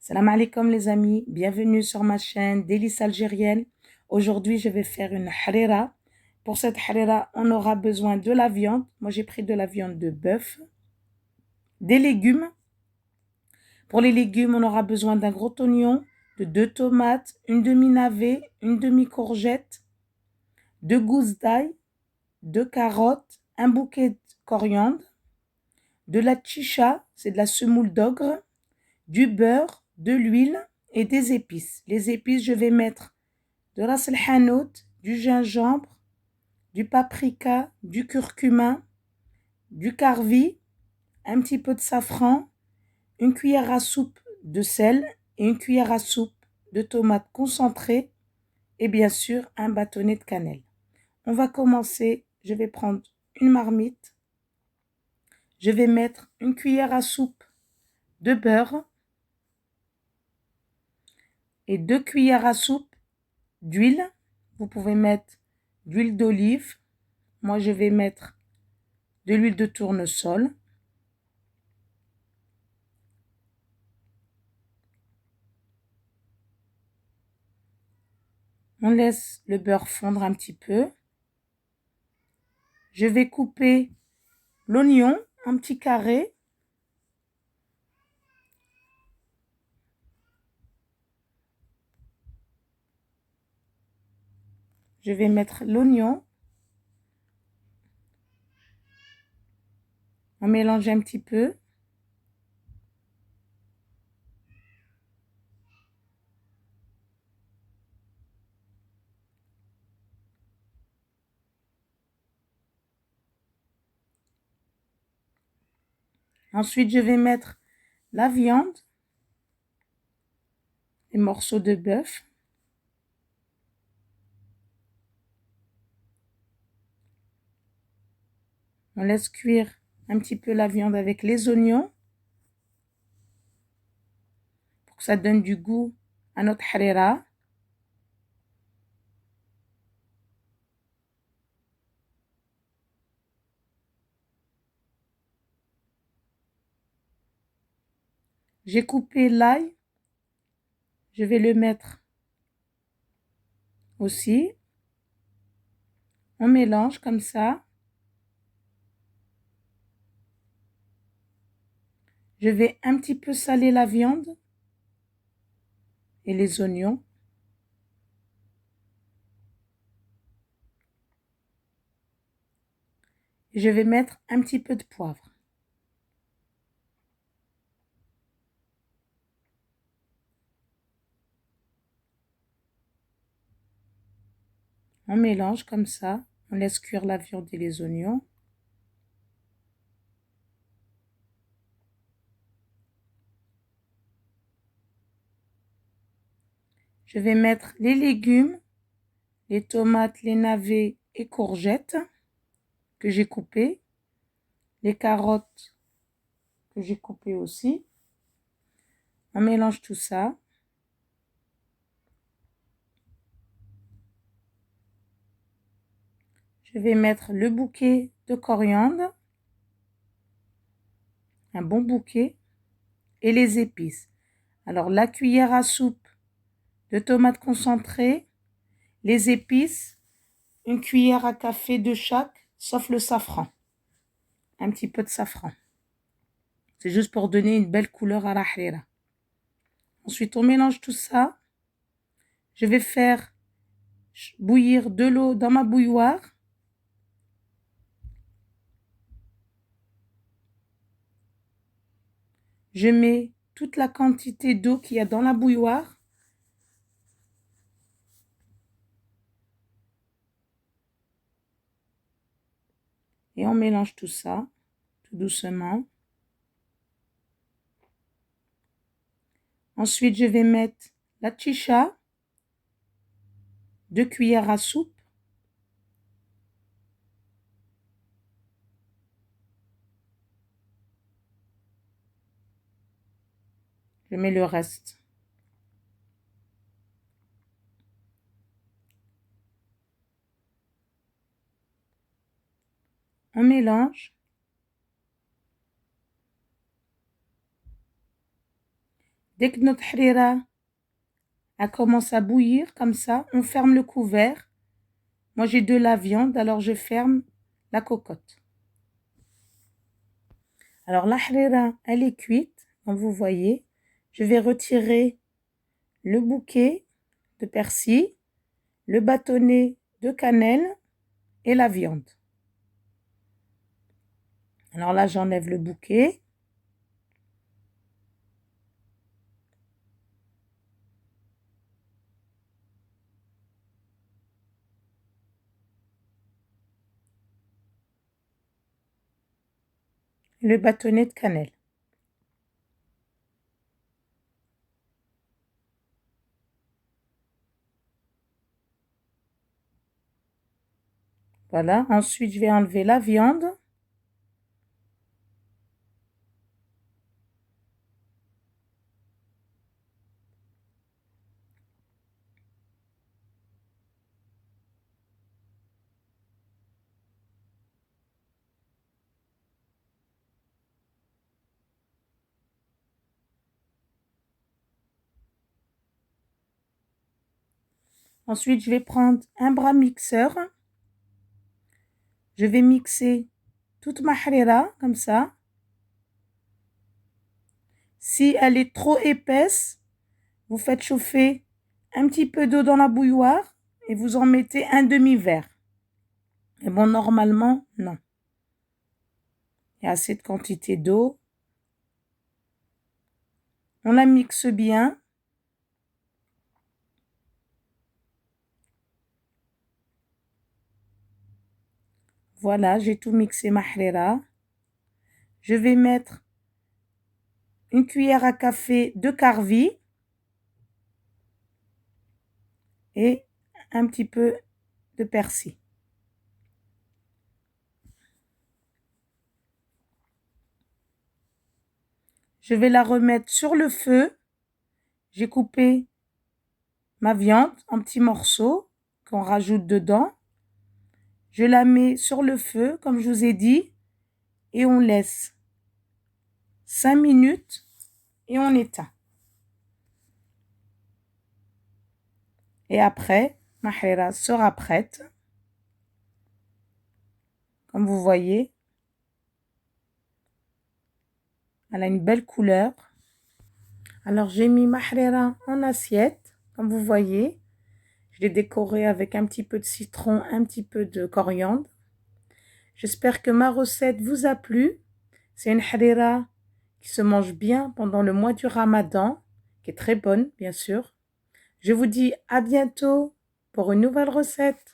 Salam alaikum les amis, bienvenue sur ma chaîne Délices algériennes. Aujourd'hui, je vais faire une harira. Pour cette harira, on aura besoin de la viande. Moi, j'ai pris de la viande de bœuf, des légumes. Pour les légumes, on aura besoin d'un gros oignon, de 2 tomates, une demi-navet, une demi-courgette, 2 gousses d'ail, 2 carottes, un bouquet de coriandre, de la chicha, c'est de la semoule d'ogre, du beurre, de l'huile et des épices. Les épices, je vais mettre de ras el hanout, du gingembre, du paprika, du curcuma, du carvi, un petit peu de safran, une cuillère à soupe de sel et une cuillère à soupe de tomates concentrées et bien sûr un bâtonnet de cannelle. On va commencer, je vais prendre une marmite, je vais mettre une cuillère à soupe de beurre et 2 cuillères à soupe d'huile. Vous pouvez mettre d'huile d'olive. Moi, je vais mettre de l'huile de tournesol. On laisse le beurre fondre un petit peu. Je vais couper l'oignon en petits carrés. Je vais mettre l'oignon. On mélange un petit peu. Ensuite, je vais mettre la viande, les morceaux de bœuf. On laisse cuire un petit peu la viande avec les oignons pour que ça donne du goût à notre harira. J'ai coupé l'ail. Je vais le mettre aussi. On mélange comme ça. Je vais un petit peu saler la viande et les oignons. Je vais mettre un petit peu de poivre. On mélange comme ça. On laisse cuire la viande et les oignons. Je vais mettre les légumes, les tomates, les navets et courgettes que j'ai coupées, les carottes que j'ai coupées aussi. On mélange tout ça. Je vais mettre le bouquet de coriandre, un bon bouquet, et les épices. Alors la cuillère à soupe de tomates concentrées, les épices, une cuillère à café de chaque, sauf le safran. Un petit peu de safran. C'est juste pour donner une belle couleur à la harira. Ensuite, on mélange tout ça. Je vais faire bouillir de l'eau dans ma bouilloire. Je mets toute la quantité d'eau qu'il y a dans la bouilloire. Et on mélange tout ça, tout doucement. Ensuite, je vais mettre la chicha, 2 cuillères à soupe. Je mets le reste. On mélange. Dès que notre harira elle commence à bouillir comme ça, on ferme le couvert. Moi, j'ai de la viande, alors je ferme la cocotte. Alors, la harira, elle est cuite, comme vous voyez. Je vais retirer le bouquet de persil, le bâtonnet de cannelle et la viande. Alors là, j'enlève le bouquet. Le bâtonnet de cannelle. Voilà, ensuite je vais enlever la viande. Ensuite, je vais prendre un bras mixeur. Je vais mixer toute ma harira comme ça. Si elle est trop épaisse, vous faites chauffer un petit peu d'eau dans la bouilloire et vous en mettez un demi-verre. Et bon, normalement, non. Il y a assez de quantité d'eau. On la mixe bien. Voilà, j'ai tout mixé ma harira. Je vais mettre une cuillère à café de karvi et un petit peu de persil. Je vais la remettre sur le feu. J'ai coupé ma viande en petits morceaux qu'on rajoute dedans. Je la mets sur le feu, comme je vous ai dit, et on laisse 5 minutes et on éteint. Et après, ma harira sera prête. Comme vous voyez, elle a une belle couleur. Alors, j'ai mis ma harira en assiette, comme vous voyez. Je l'ai décorée avec un petit peu de citron, un petit peu de coriandre. J'espère que ma recette vous a plu. C'est une harira qui se mange bien pendant le mois du Ramadan, qui est très bonne, bien sûr. Je vous dis à bientôt pour une nouvelle recette.